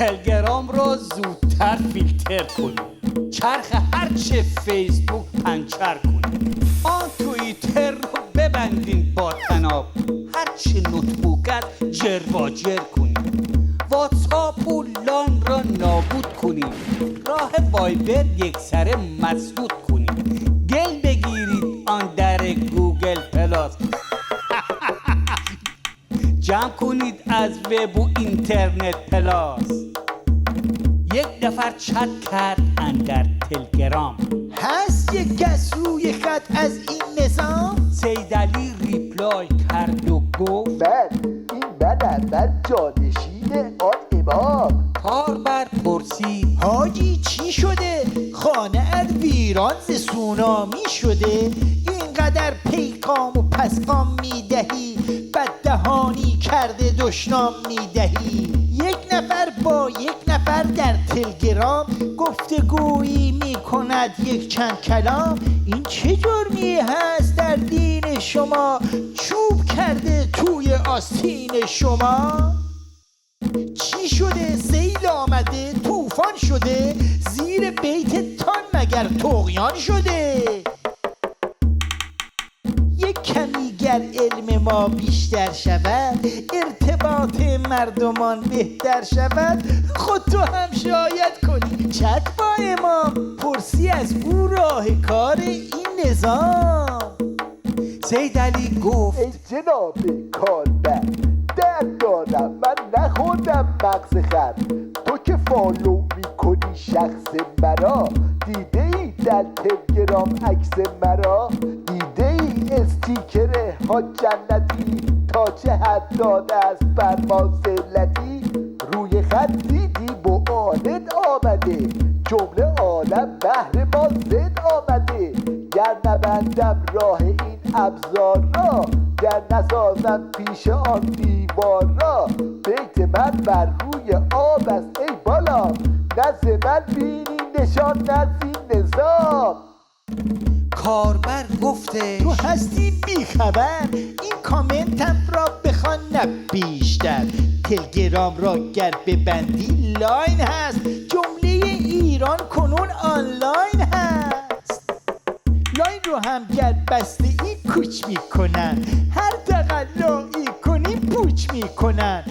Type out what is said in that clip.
تلگرام رو زودتر فیلتر کنید، چرخ هرچه فیسبوک پنچر کنید، آن توییتر رو ببندین با تناب، هرچه نوتبوکت جر کنید، واتساپ و لاین را نابود کنید، راه وایبر یک سره مسدود کنید، گل بگیرید آن در گوگل پلاس، جمع کنید از وب و اینترنت پلاس. یک نفر چت کرد اندر تلگرام، هست یک کس روی خط از این نظام؟ سیدعلی ریپلای کرد و گفت من این من جانشین آن امام. کاربر پرسید حاجی چی شده؟ خانه ات ویران ز سونامی شده؟ اینقدر پیغام و پسخام میدهی، بددهانی کرده دشنام میدهی. یک نفر با یک نفر در تلگرام گفتگویی میکند یک چند کلام. این چه جرمی هست در دین شما، چوب کرده توی آستین شما؟ چی شده؟ سیل آمده؟ طوفان شده؟ زیر بیت تان مگر طغیان شده؟ یک کمی گر علم ما بیشتر شود، ارتباط مردمان بهتر شود. خود تو هم شاید کنی چت با امام، پرسی از او راه کار این نظام. سیدعلی گفت ای جناب کاربر، درد دارم من نخوردم مغز خر. تو که فالو میکنی شخص مرا، دیده ای در تلگرام عکس مرا؟ دیده ای استیکر ها جنتی تا چه حد داده است بر ما ذلتی؟ روی خط دیدی معاند آمده، جمله عالم بهر ما زد آمده. گر نبندم راه این ابزار را، گر نسازم پیش آن دیوار را، بیت من بر روی آب است ای بالا، نزد من بینی نشان نزد نظام. کاربر گفتش تو هستی بیخبر، این کامنتم را بخوان نه بیشتر. تلگرام را گر ببندی لاین هست، جمله ایران کنون آنلاین هست. لاین رو هم گر بسته ای کوچ میکنن، هر تقلایی کنی پوچ میکنن.